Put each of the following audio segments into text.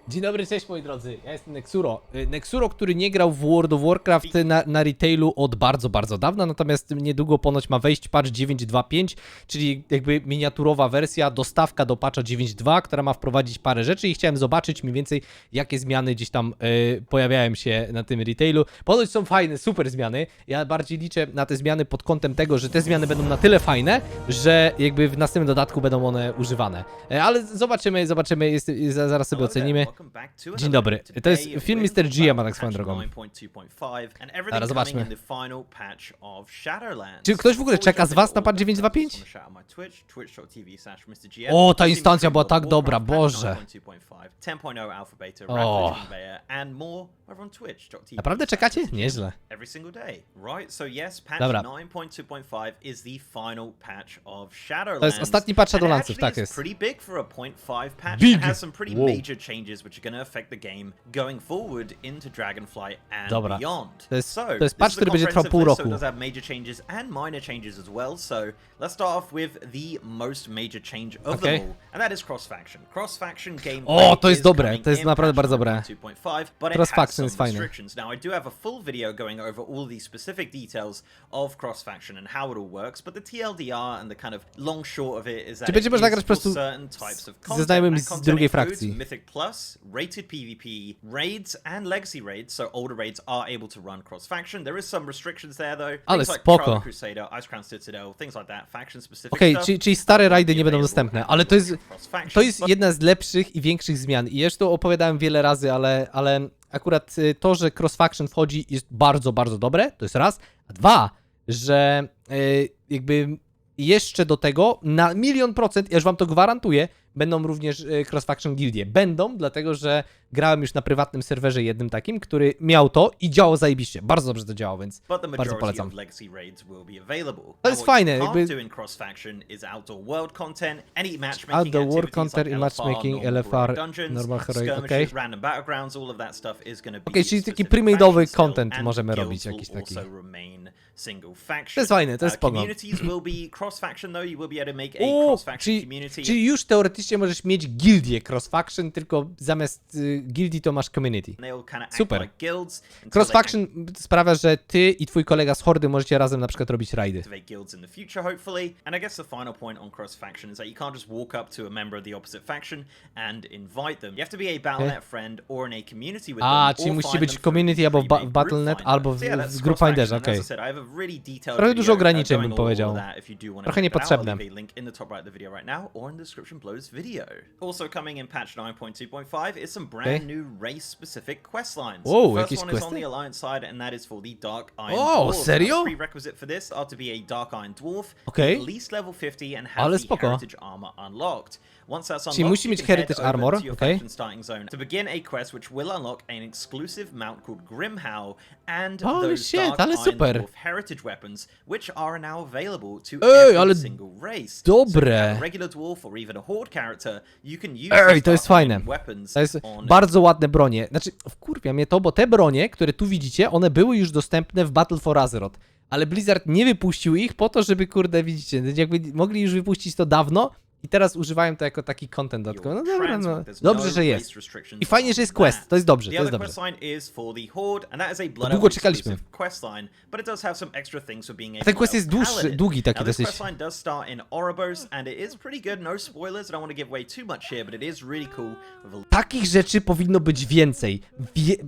Dzień dobry, cześć moi drodzy, ja jestem Nexuro. Nexuro, który nie grał w World of Warcraft na retailu od bardzo dawna, natomiast niedługo ponoć ma wejść patch 9.2.5, czyli jakby miniaturowa wersja, dostawka do patcha 9.2, która ma wprowadzić parę rzeczy i chciałem zobaczyć mniej więcej jakie zmiany gdzieś tam pojawiają się na tym retailu. Ponoć są fajne, super zmiany, ja bardziej liczę na te zmiany pod kątem tego, że te zmiany będą na tyle fajne, że jakby w następnym dodatku będą one używane. Ale zobaczymy, zaraz sobie ocenimy. Dzień dobry, to jest film MRGM, tak swoją drogą. Teraz zobaczmy. Czy ktoś w ogóle czeka z was na patch 9.2.5? O, ta instancja była tak dobra, Boże. O. Naprawdę czekacie? Nieźle. Dobra. To jest ostatni patch Shadowlandsów, tak jest. Big! Gonna affect the game going forward into Dragonfly and Dobra. beyond. To jest patch, który będzie trwał pół roku. Does have major changes and minor changes as well. So let's start off with the most major change of them all, and that is cross-faction. Cross-faction gameplay. O, to jest dobre, to jest naprawdę bardzo dobre. Cross-faction jest fajne. Now I do have a full video going over all the specific details of cross-faction and how it all works, but the TLDR and the kind of long short of it is that Czy będzie można grać po prostu ze znajomym z drugiej frakcji? Mythic Plus, rated PvP, raids and legacy raids, so older raids are able to run cross-faction. There is some restrictions there though. Ale things spoko. Like Crusader, Ice Crown Citadel, things like that, faction specific Okej, stuff. czyli stare rajdy nie będą dostępne, ale to jest jedna z lepszych i większych zmian. I już to opowiadałem wiele razy, ale akurat to, że cross-faction wchodzi jest bardzo dobre, to jest raz. A dwa, że jakby jeszcze do tego na 1.000.000%, ja już wam to gwarantuję, będą również cross-faction gildie. Będą, dlatego że grałem już na prywatnym serwerze jednym takim, który miał to i działało zajebiście. Bardzo dobrze to działało, więc bardzo polecam. To jest fajne, jakby... Outdoor world content i matchmaking, LFR, normal heroic, okej. Okej, czyli taki premade'owy content możemy robić, jakiś taki. To jest fajne, to jest spoko. Czyli już teoretycznie możesz mieć gildię cross-faction, tylko zamiast gildii to masz community. Super. Cross-faction sprawia, że ty i twój kolega z hordy możecie razem na przykład robić rajdy. A, czyli musicie być w community albo w Battle.net, albo w Group Finderze, okej. Trochę dużo ograniczeń bym powiedział. Trochę niepotrzebne. Also coming in patch 9.2.5 is some brand new race-specific questlines. Wow, First jakieś one is on questy? the Alliance side, and that is for the Dark Iron O, Dwarf. serio? Now, the prerequisite for this are to be a Dark Iron Dwarf, Okej. at least level 50, and have Ale the spoko. Heritage Armor unlocked. Once that's Czyli unlocked, musi you mieć can head Heritage over Armor, to your okej. faction starting zone to begin a quest which will unlock an exclusive mount called Grimhow and Holy those shit, Dark ale Iron super. Dwarf heritage weapons, which are now available to Ej, ale every single race. So if you dobre. have a regular dwarf or even a horde character, you can use Ej, these to jest Dark Iron fajne. weapons To jest on bardzo ładne bronie. Znaczy, wkurwia mnie to, bo te bronie, które tu widzicie, one były już dostępne w Battle for Azeroth. Ale Blizzard nie wypuścił ich po to, żeby, kurde, widzicie, jakby mogli już wypuścić to dawno i teraz używają to jako taki content dodatkowy. No dobra, no. Dobrze, że jest. I fajnie, że jest quest. To jest dobrze, to jest dobrze. Długo czekaliśmy. A ten quest jest dłuższy, długi taki dosyć. Takich rzeczy powinno być więcej.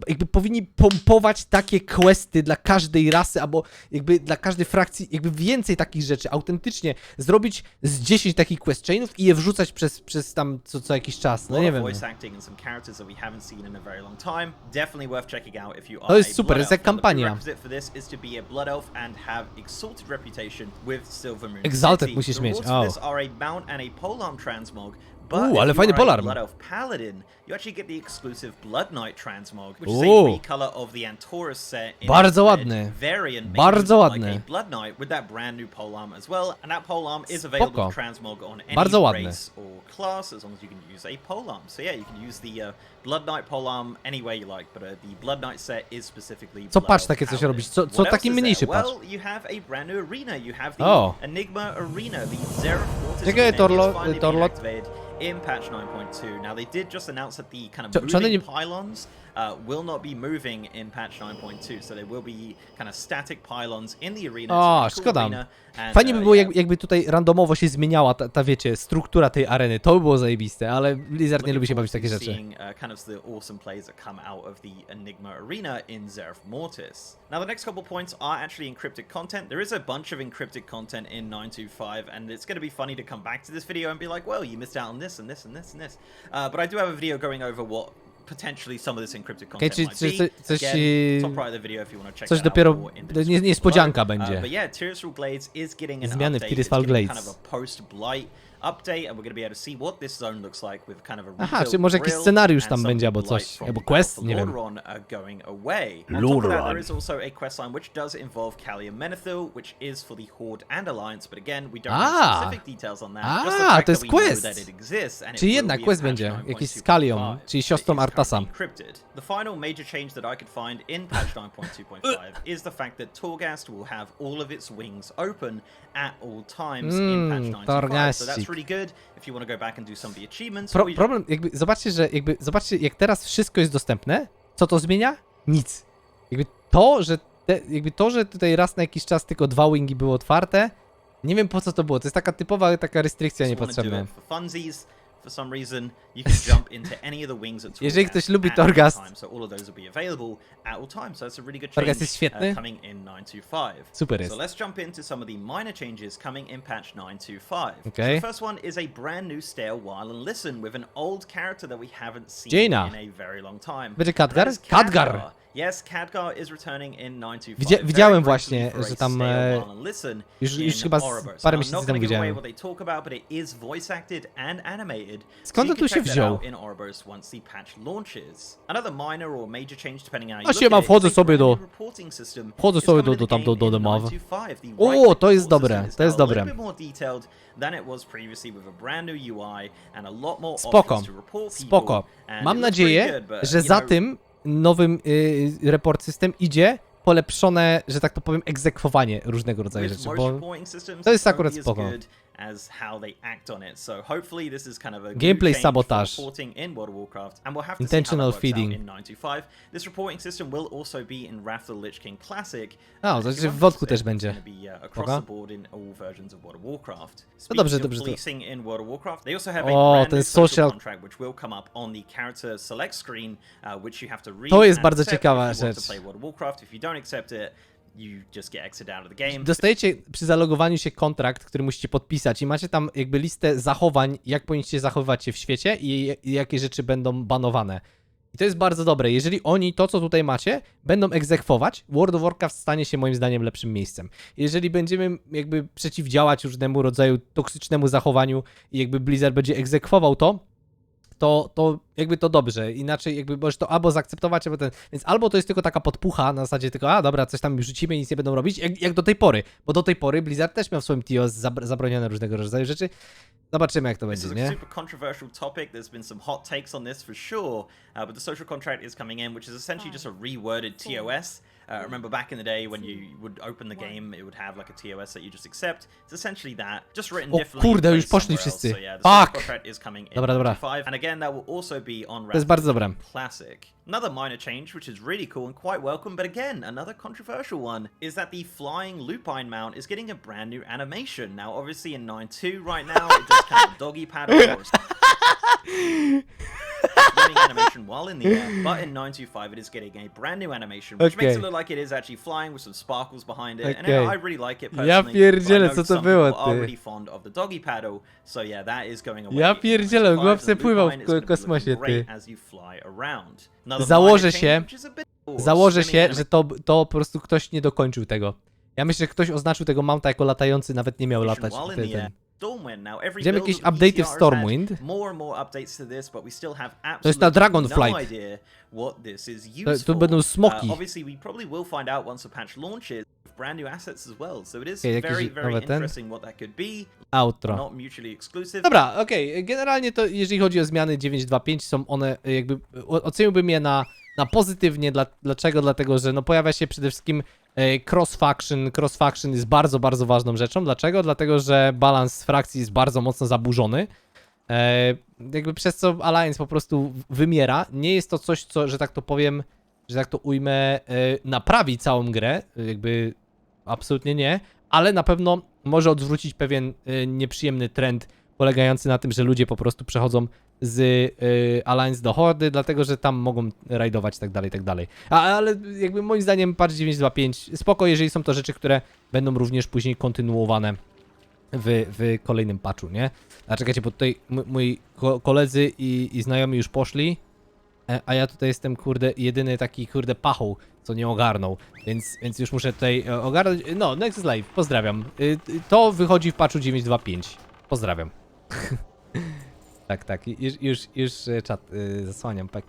Jakby powinni pompować takie questy dla każdej rasy, albo jakby dla każdej frakcji, jakby więcej takich rzeczy, autentycznie zrobić z 10 takich quest chainów i je wrzucać przez tam co jakiś czas, no nie wiem. To jest super, jest jak kampania. Exalted musisz mieć, ale fajny polarm. Bardzo ładny. Bardzo ładny. Spoko. Bardzo ładny. Co patch takie coś robić? Co taki mniejszy patch? O! Czekaj, Torlot. in patch 9.2. Now they did just announce that the kind of Czy one moving nie... pylons will not be moving in patch 9.2, so they will be kind of static pylons in the arena. O, szkoda. Fajnie by było, jakby tutaj randomowo się zmieniała ta, wiecie, struktura tej areny. To by było zajebiste, ale Blizzard nie lubi się bawić w takie rzeczy. Kind of the awesome plays that come out of the Enigma arena in Zeref Mortis. Now the next couple points are actually encrypted content. There is a bunch of encrypted content in 9.2.5, and it's going to be funny to come back to this video and be like, well, you missed out on this and this and this and this. But I do have a video going over what potentially some of this encrypted content might be. Again, top right of the video if you want to check coś that dopiero out. Niespodzianka będzie. But yeah, Tearsful Glades is getting an Zmiany w update. Tearsful It's getting kind Glades. of a post-blight update, and we're going to be able to see what this zone looks like with kind of a Aha, czy może jakiś scenariusz tam będzie, albo coś, albo quest, nie wiem. Going away. On top of that, there is also a quest line which does involve Callie and Menethil, which is for the Horde and Alliance, but again, we don't have specific details on that. Just the fact to jest that we know quest. that it exists, and it Czyli will jednak be quest in patch będzie, 9.2.5, jakiś z Kalią, czyli siostrą but it is Artasa. currently encrypted. The final major change that I could find in patch 9.2.5 is the fact that Torghast will have all of its wings open at all times in patch 9.2.5, so that's really good if you want to go back and do some of the achievements. Problem, zobaczcie, jak teraz wszystko jest dostępne, co to zmienia? Nic. Jakby to, że tutaj raz na jakiś czas tylko 2 wingi były otwarte, nie wiem po co to było. To jest taka typowa restrykcja niepotrzebna. For some reason, you can jump into any of the wings at Jeżeli ktoś lubi Torghast, so all of those will be available at all times. So that's a really good Torghast jest change świetny. coming in 9.2.5. Super jest. So let's jump into some of the minor changes coming in patch 9.2.5. Okay. So the first one is a brand new stay a while and listen with an old character that we haven't seen Jaina. in a very long time. Będzie Khadgar? Khadgar. Yes, Khadgar is returning in 9.2.5. Widziałem właśnie, że tam już chyba parę Now, miesięcy not temu gonna give away widziałem. what they talk about, but it is voice acted and animated. Skąd so on tu się wziął? In Ouroboros once the patch launches. Another minor or major change depending on how A you siema, look at it, wchodzę is a sobie brand do- new reporting system. Wchodzę It's sobie coming to the do game in domowa. 9.2.5. The O, right-click to jest report dobre, system is to jest now a dobre. little bit more detailed than it was previously with a brand new UI and a lot more Spoko, options to report people. spoko. And Mam it looks nadzieję, pretty good, but, że you za know, tym nowym report system polepszone, że tak to powiem, egzekwowanie różnego rodzaju rzeczy, bo to jest akurat spoko. As how they act on it. So hopefully this is kind of a Gameplay good change sabotage. for reporting in World of Warcraft, and we'll have to Intentional see how that works feeding. out in 9.2.5. This reporting system will also be in Wrath of the Lich King Classic. A, to znaczy w Wodku też będzie. It's gonna be across the board in all versions of World of Warcraft. No dobrze, Speaking of dobrze. policing in World of Warcraft, they also have a O, brand ten new social social contract which will come up on the character select screen, which you have to read To jest and bardzo accept ciekawa if you want rzecz. to play World of Warcraft. If you don't accept it, you just get exited out of the game. Dostajecie przy zalogowaniu się kontrakt, który musicie podpisać i macie tam jakby listę zachowań, jak powinniście zachowywać się w świecie i jakie rzeczy będą banowane. I to jest bardzo dobre. Jeżeli oni to, co tutaj macie, będą egzekwować, World of Warcraft stanie się moim zdaniem lepszym miejscem. Jeżeli będziemy jakby przeciwdziałać różnemu rodzaju toksycznemu zachowaniu i jakby Blizzard będzie egzekwował to jakby to dobrze, inaczej jakby możesz to albo zaakceptować, albo więc albo to jest tylko taka podpucha, na zasadzie tylko, a dobra, coś tam rzucimy i nic nie będą robić, jak do tej pory, bo do tej pory Blizzard też miał w swoim TOS zabronione różnego rodzaju rzeczy. Zobaczymy, jak to będzie, nie? This is a super controversial topic. There's been some hot takes on this for sure, but the social contract is coming in, which is essentially just a reworded TOS. Remember back in the day when you would open the game, it would have like a TOS that you just accept. It's essentially that, just written O differently. kurde, już placed poszli somewhere else. wszyscy. So yeah, the social Fuck! contract is coming in Dobra, dobra. 9.2.5, and again that will also be on To jest bardzo dobre. Classic. Another minor change, which is really cool and quite welcome, but again, another controversial one, is that the flying Lupine mount is getting a brand new animation. Now, obviously in 9.2 right now, it does kind of doggy paddle or swimming animation while in the air, but in 9.2.5 it is getting a brand new animation, which makes it look like it is actually flying with some sparkles behind it, and I really like it personally. Ja pierdzielę, but I co know to some było, people are ty? really fond of the doggy paddle, so yeah, that is going away. Ja in pierdzielę, 9.2.5, chłopcy and pływał Lupine is gonna w be looking kosmosie, ty. great as you fly around. Another Założę minor się, change, which is a bit cool. Założę Swimming się, że to po prostu ktoś nie dokończył tego. Ja myślę, że ktoś oznaczył tego mounta jako latający, nawet nie miał latać. Widziałem jakieś update'y w Stormwind. To jest ta Dragonflight. Tu będą smoki. Brand new assets as well, so it is Jakiś very, very nowy ten? interesting what that could be. Outro. Not mutually exclusive. Dobra, okej. Generalnie to jeżeli chodzi o zmiany 9.2.5, są one jakby, oceniłbym je na pozytywnie. Dlaczego? Dlatego, że no pojawia się przede wszystkim cross-faction. Cross-faction jest bardzo, bardzo ważną rzeczą. Dlaczego? Dlatego, że balans frakcji jest bardzo mocno zaburzony. Jakby przez co Alliance po prostu wymiera. Nie jest to coś, co, że tak to powiem, że tak to ujmę, naprawi całą grę, jakby absolutnie nie, ale na pewno może odwrócić pewien nieprzyjemny trend polegający na tym, że ludzie po prostu przechodzą z Alliance do Hordy, dlatego że tam mogą rajdować i tak dalej, i tak dalej. Ale jakby moim zdaniem patch 9.2.5 spoko, jeżeli są to rzeczy, które będą również później kontynuowane w kolejnym patchu, nie? A czekajcie, bo tutaj moi koledzy i znajomi już poszli, a ja tutaj jestem, kurde, jedyny taki, kurde, pachoł, co nie ogarnął, więc już muszę tutaj ogarnąć. No, Nexus Live, pozdrawiam. To wychodzi w patchu 9.2.5. Pozdrawiam. Tak, już czat zasłaniam, tak.